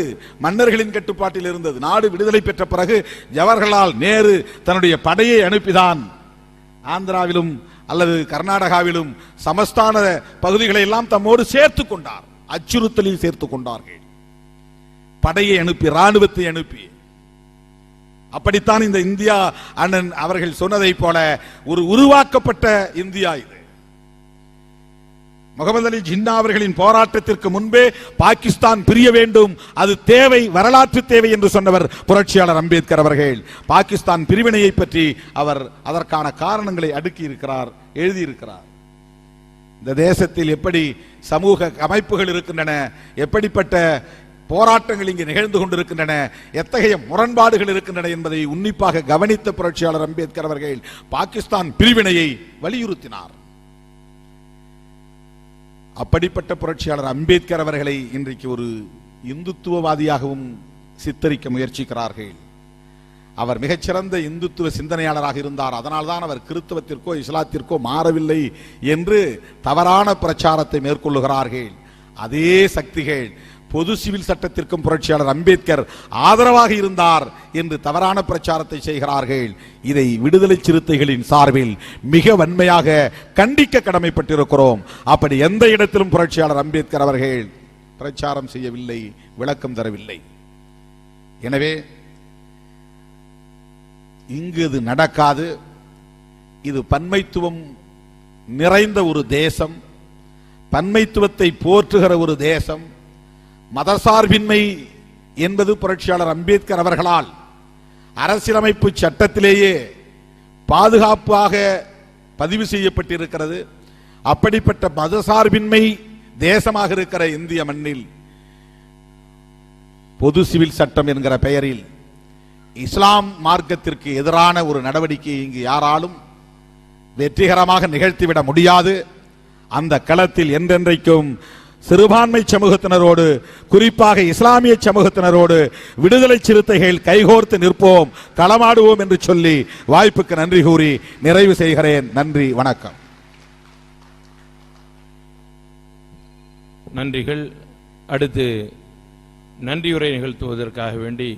மன்னர்களின் கட்டுப்பாட்டில் இருந்தது. நாடு விடுதலை பெற்ற பிறகு ஜவஹர்லால் நேரு தன்னுடைய படையை அனுப்பிதான் ஆந்திராவிலும் அல்லது கர்நாடகாவிலும் சமஸ்தான பகுதிகளை எல்லாம் தம்மோடு சேர்த்துக் கொண்டார். அச்சுறுத்தலில் சேர்த்துக் கொண்டார்கள். படையை அனுப்பி, ராணுவத்தை அனுப்பி. அப்படித்தான் இந்த இந்தியா அண்ணன் அவர்கள் சொன்னதை போல ஒரு உருவாக்கப்பட்ட இந்தியா இது. முகமது அலி ஜின்னா அவர்களின் போராட்டத்திற்கு முன்பே பாகிஸ்தான் பிரிய வேண்டும், அது தேவை, வரலாற்று தேவை என்று சொன்னவர் புரட்சியாளர் அம்பேத்கர் அவர்கள். பாகிஸ்தான் பிரிவினையை பற்றி அவர் அதற்கான காரணங்களை அடுக்கி இருக்கிறார், எழுதியிருக்கிறார். இந்த தேசத்தில் எப்படி சமூக அமைப்புகள் இருக்கின்றன, எப்படிப்பட்ட போராட்டங்கள் இங்கு நிகழ்ந்து கொண்டிருக்கின்றன, எத்தகைய முரண்பாடுகள் இருக்கின்றன என்பதை உன்னிப்பாக கவனித்த புரட்சியாளர் அம்பேத்கர் அவர்கள் பாகிஸ்தான் பிரிவினையை வலியுறுத்தினார். அப்படிப்பட்ட புரட்சியாளர் அம்பேத்கர் அவர்களை இன்றைக்கு ஒரு இந்துத்துவவாதியாகவும் சித்தரிக்க முயற்சிக்கிறார்கள். அவர் மிகச்சிறந்த இந்துத்துவ சிந்தனையாளராக இருந்தார். அதனால்தான் அவர் கிறிஸ்தவத்திற்கோ இஸ்லாத்திற்கோ மாறவில்லை என்று தவறான பிரச்சாரத்தை மேற்கொள்ளுகிறார்கள். அதே சக்திகள் பொது சிவில் சட்டத்திற்கும் புரட்சியாளர் அம்பேத்கர் ஆதரவாக இருந்தார் என்று தவறான பிரச்சாரத்தை செய்கிறார்கள். இதை விடுதலை சிறுத்தைகளின் சார்பில் மிக வன்மையாக கண்டிக்க கடமைப்பட்டிருக்கிறோம். அப்படி எந்த இடத்திலும் புரட்சியாளர் அம்பேத்கர் அவர்கள் பிரச்சாரம் செய்யவில்லை, விளக்கம் தரவில்லை. எனவே இங்கு இது நடக்காது. இது பன்மைத்துவம் நிறைந்த ஒரு தேசம், பன்மைத்துவத்தை போற்றுகிற ஒரு தேசம். மதசார்பின்மை என்பது புரட்சியாளர் அம்பேத்கர் அவர்களால் அரசியலமைப்பு சட்டத்திலேயே பாதுகாப்பாக பதிவு செய்யப்பட்டிருக்கிறது. அப்படிப்பட்ட மதசார்பின்மை தேசமாக இருக்கிற இந்திய மண்ணில் பொது சிவில் சட்டம் என்கிற பெயரில் இஸ்லாம் மார்க்கத்திற்கு எதிரான ஒரு நடவடிக்கையை இங்கு யாராலும் வெற்றிகரமாக நிகழ்த்திவிட முடியாது. அந்த களத்தில் என்றென்றைக்கும் சிறுபான்மை சமூகத்தினரோடு, குறிப்பாக இஸ்லாமிய சமூகத்தினரோடு விடுதலை சிறுத்தைகள் கைகோர்த்து நிற்போம், களமாடுவோம் என்று சொல்லி வாய்ப்புக்கு நன்றி கூறி நிறைவு செய்கிறேன். நன்றி, வணக்கம். நன்றிகள். அடுத்து நன்றியுரை நிகழ்த்துவதற்காக வேண்டி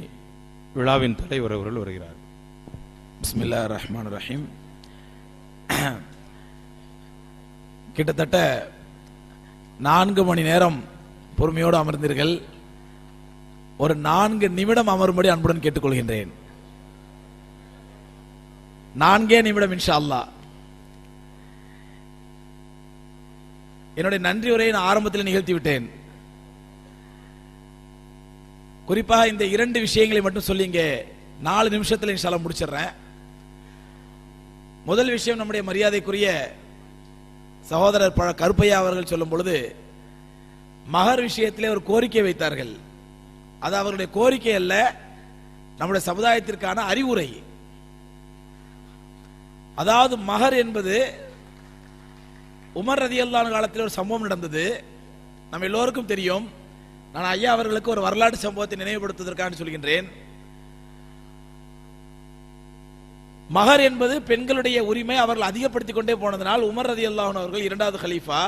விழாவின் தலைவர் அவர்கள் வருகிறார். பிஸ்மில்லாஹிர் ரஹ்மானிர் ரஹீம். கிட்டத்தட்ட 4 மணி நேரம் பொறுமையோடு அமர்ந்தீர்கள். ஒரு 4 நிமிடம் அமரும்படி அன்புடன் கேட்டுக்கொள்கின்றேன். 4 நிமிடம் இன்ஷா அல்லாஹ். என்னுடைய நன்றி உரையை நான் ஆரம்பத்தில் நிகழ்த்தி விட்டேன். குறிப்பாக இந்த 2 விஷயங்களை மட்டும் சொல்லிங்க 4 நிமிஷத்தில் இன்ஷா அல்லாஹ் முடிச்சிடுறேன். முதல் விஷயம், நம்முடைய மரியாதைக்குரிய சகோதரர் கருப்பையா அவர்கள் சொல்லும் பொழுது மகர் விஷயத்திலே ஒரு கோரிக்கை வைத்தார்கள். அது அவருடைய கோரிக்கை அல்ல, நம்முடைய சமுதாயத்திற்கான அறிவுரை. அதாவது மகர் என்பது உமர் ரலியல்லாஹு அன்ஹு காலத்தில் ஒரு சம்பவம் நடந்தது, நம்ம எல்லோருக்கும் தெரியும். நான் ஐயா அவர்களுக்கு ஒரு வரலாற்று சம்பவத்தை நினைவுபடுத்துவதற்காக சொல்கின்றேன். மகர் என்பது பெண்களுடைய உரிமை அவர்கள் அதிகப்படுத்திக் கொண்டே போனதனால் உமர் ரலியல்லாஹு அன்ஹு அவர்கள் 2வது கலீஃபா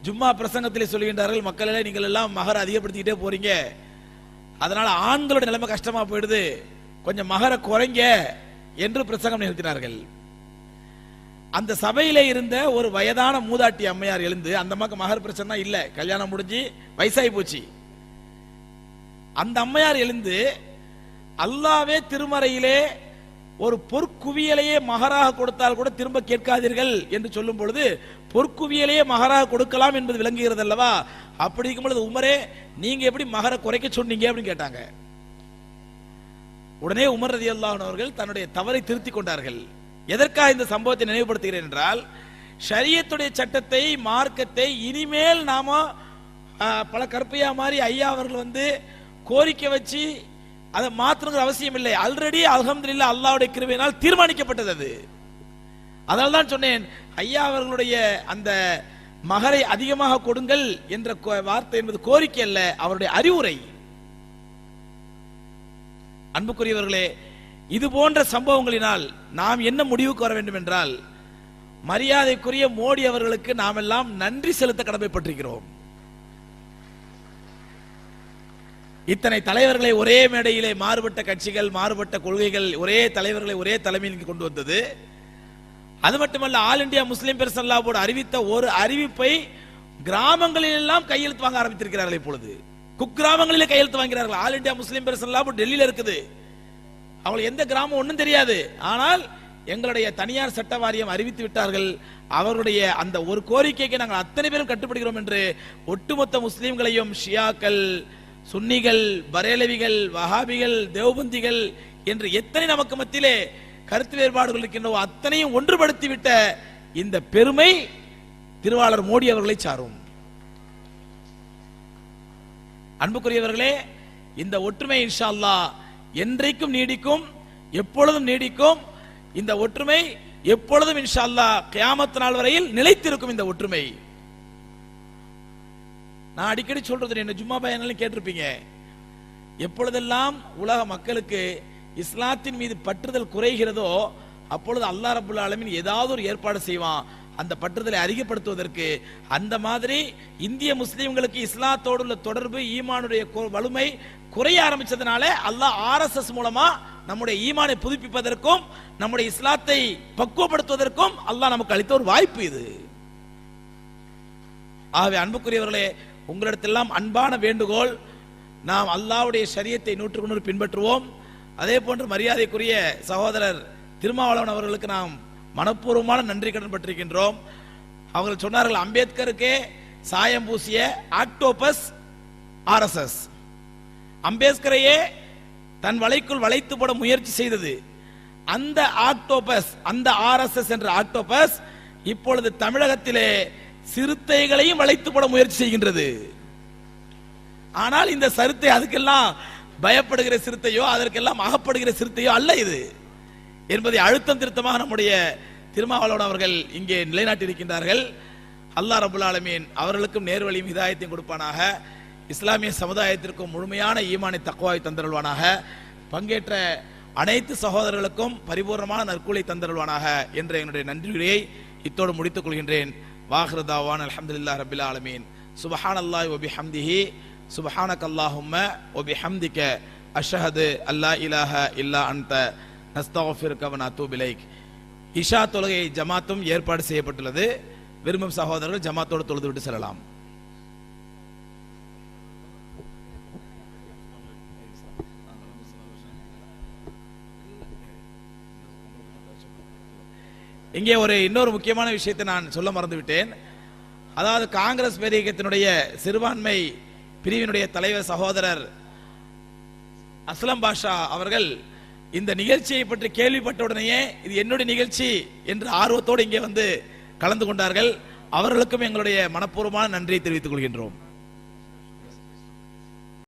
ஜும்மா பிரசங்கத்திலே சொல்கின்றார்கள், மக்களே நீங்கள் எல்லாம் மகர் அதிகப்படுத்திக்கிட்டே போறீங்க, அதனால ஆண்களுடைய நிலைமை கஷ்டமா போயிடுது, கொஞ்சம் மகரை குறைங்க என்று பிரசங்கம் நிகழ்த்தினார்கள். அந்த சபையிலே இருந்த ஒரு வயதான மூதாட்டி அம்மையார் எழுந்து, அந்த அம்மாக்கு மகர் பிரச்சனை இல்ல, கல்யாணம் முடிஞ்சு வயசாகி போச்சு. அந்த அம்மையார் எழுந்து, அல்லாஹ்வே திருமறையிலே ஒரு பொற்குவியலையே மகராக கொடுத்தால் கூட திரும்ப கேட்காதீர்கள் என்று சொல்லும் பொழுது பொற்குவியலையே மகராக கொடுக்கலாம் என்பது விளங்குகிறது அல்லவா? அப்படி இருக்கும் பொழுது உமரே, நீங்க எப்படி மகரை குறைக்க சொன்னீங்க அப்படின்னு கேட்டாங்க. உடனே உமர் ரலியல்லாஹு அன்ஹு அவர்கள் தன்னுடைய தவறை திருத்திக் கொண்டார்கள். எதற்காக இந்த சம்பவத்தை நினைவுபடுத்துகிறேன் என்றால், ஷரியத்துடைய சட்டத்தை, மார்க்கத்தை இனிமேல் நாம பல கற்பையா மாதிரி ஐயா அவர்கள் வந்து கோரிக்கை வச்சு அதை மாற்றணுங்கிற அவசியம் இல்லை. ஆல்ரெடி அல்ஹம்துலில்லாஹ் அல்லாஹ்வுடைய கிருபையினால் தீர்மானிக்கப்பட்டது அது. அதனால தான் சொன்னேன், ஐயா அவர்களுடைய அந்த மகரை அதிகமாக கொடுங்கள் என்ற வார்த்தை என்பது கோரிக்கை அல்ல, அவருடைய அறிவுரை. அன்புக்குரியவர்களே, இது போன்ற சம்பவங்களினால் நாம் என்ன முடிவுக்கு வர வேண்டும் என்றால், மரியாதைக்குரிய மோடி அவர்களுக்கு நாம் எல்லாம் நன்றி செலுத்த கடமைப்பட்டிருக்கிறோம். இத்தனை தலைவர்களை ஒரே மேடையிலே, மாறுபட்ட கட்சிகள், மாறுபட்ட கொள்கைகள், ஒரே தலைவர்களை ஒரே தலைமையில் கொண்டு வந்தது. அது மட்டுமல்ல, ஆல் இந்தியா முஸ்லிம் பெர்சனல் போர்டு அறிவித்த ஒரு அறிவிப்பை கிராமங்களில் எல்லாம் கையெழுத்து வாங்க ஆரம்பித்திருக்கிறார்கள். இப்பொழுது குக்கிராமங்களிலே கையெழுத்து வாங்கிறார்கள். ஆல் இந்தியா முஸ்லிம் பெர்சனல் போர்டு டெல்லியில் இருக்குது. அவங்களுக்கு எந்த கிராமம் ஒன்றும் தெரியாது. ஆனால் எங்களுடைய தனியார் சட்ட வாரியம் அறிவித்து விட்டார்கள். அவருடைய அந்த ஒரு கோரிக்கைக்கு நாங்கள் அத்தனை பேரும் கட்டுப்படுகிறோம் என்று ஒட்டுமொத்த முஸ்லிம்களையும், ஷியாக்கள், சுன்னிகள், பரேலவிகள், வஹாபிகள், தேவபந்திகள் என்று எத்தனை நமக்கு மத்தியிலே கருத்து வேறுபாடுகள் இருக்கின்றோ அத்தனையும் ஒன்றுபடுத்திவிட்ட இந்த பெருமை திருவாளர் மோடி அவர்களை சாரும். அன்புக்குரியவர்களே, இந்த ஒற்றுமை இன்ஷா அல்லாஹ் என்றைக்கும் நீடிக்கும், எப்பொழுதும் நீடிக்கும். இந்த ஒற்றுமை எப்பொழுதும் இன்ஷா அல்லாஹ் கியாமத் நாள் வரையில் நிலைத்திருக்கும். இந்த ஒற்றுமை நான் அடிக்கடி சொல்றது, என்ன ஜும்மா பயானாலும் கேட்டிருப்பீங்க. எப்பொழுதெல்லாம் உலக மக்களுக்கு இஸ்லாத்தின் மீது பற்றுதல் குறைகிறதோ அப்பொழுது அல்லாஹ் ரப்புல் ஆலமீன் ஏதாவது ஒரு ஏற்பாடு செய்வான் அந்த பற்றுதலை அதிகப்படுத்துவதற்கு. அந்த மாதிரி இந்திய முஸ்லிம்களுக்கு இஸ்லாத்தோடு உள்ள தொடர்பு, ஈமானுடைய வலிமை குறைய ஆரம்பிச்சதுனால அல்லாஹ் RSS மூலமா நம்முடைய ஈமானை புதுப்பிப்பதற்கும் நம்முடைய இஸ்லாத்தை பக்குவப்படுத்துவதற்கும் அல்லாஹ் நமக்கு அளித்த ஒரு வாய்ப்பு இது. ஆகவே அன்புக்குரியவர்களே, உங்களிடத்தெல்லாம் அன்பான வேண்டுகோள், நாம் அல்லாஹ்வுடைய ஷரியத்தை 100% பின்பற்றுவோம். அதே போன்று மரியாதைக்குரிய சகோதரர் திருமாவளவன் அவர்களுக்கு நாம் மனப்பூர்வமான நன்றி கடன் பட்டிருக்கின்றோம். அவர்கள் சொன்னார்கள், அம்பேத்கருக்கே சாயம் பூசிய ஆக்டோபஸ் RSS, அம்பேத்கரையே தன் வலைக்குள் வளைத்து போட முயற்சி செய்தது. அந்த ஆக்டோபஸ், அந்த RSS என்ற ஆக்டோபஸ் இப்பொழுது தமிழகத்திலே சிறுத்தைகளையும் வளைத்து போட முயற்சி செய்கின்றது. ஆனால் இந்த சிறுத்தை அதுக்கெல்லாம் பயப்படுகிற சிறுத்தையோ அதற்கெல்லாம் அகப்படுகிற சிறுத்தையோ அல்ல இது என்பதை அழுத்தம் திருத்தமாக நம்முடைய திருமாவளவன் அவர்கள் இங்கே நிலைநாட்டியிருக்கின்றார்கள். அல்லாஹ் ரப்புல் ஆலமீன் அவர்களுக்கும் நேர்வழியும் ஹிதாயத்தையும் கொடுப்பானாக. இஸ்லாமிய சமுதாயத்திற்கும் முழுமையான ஈமானை தக்வாவை தந்தருள்வானாக. பங்கேற்ற அனைத்து சகோதரர்களுக்கும் பரிபூர்ணமான நற்கூலை தந்தருள்வானாக என்ற என்னுடைய நன்றியுரையை இத்தோடு முடித்துக் கொள்கின்றேன். வாஹிரு தாவான் அல்ஹம்துலில்லாஹி ரப்பில் ஆலமீன். சுப்ஹானல்லாஹி வ பிஹம்திஹி, சுப்ஹானக அல்லாஹும்ம வ பிஹம்திக, அஷ்ஹது அல்லா இலாஹா இல்லா அன்த, நஸ்தக்ஃபிருக வ நதூபு இலைக். இஷா தொழுகை ஜமாத்தும் ஏற்பாடு செய்யப்பட்டுள்ளது. விரும்பும் சகோதரர்கள் ஜமாத்தோடு தொழுது விட்டு செல்லலாம். இங்கே இன்னொரு முக்கியமான விஷயத்தை நான் சொல்ல மறந்துவிட்டேன். அதாவது காங்கிரஸ் பேரியக்கத்தினுடைய சிறுபான்மை பிரிவினுடைய தலைவர் சகோதரர் அஸ்லம் பாஷா அவர்கள் இந்த நிகழ்ச்சியை பற்றி கேள்விப்பட்ட உடனேயே இது என்னுடைய நிகழ்ச்சி என்று ஆர்வத்தோடு இங்கே வந்து கலந்து கொண்டார்கள். அவர்களுக்கும் எங்களுடைய மனப்பூர்வமான நன்றியை தெரிவித்துக் கொள்கின்றோம்.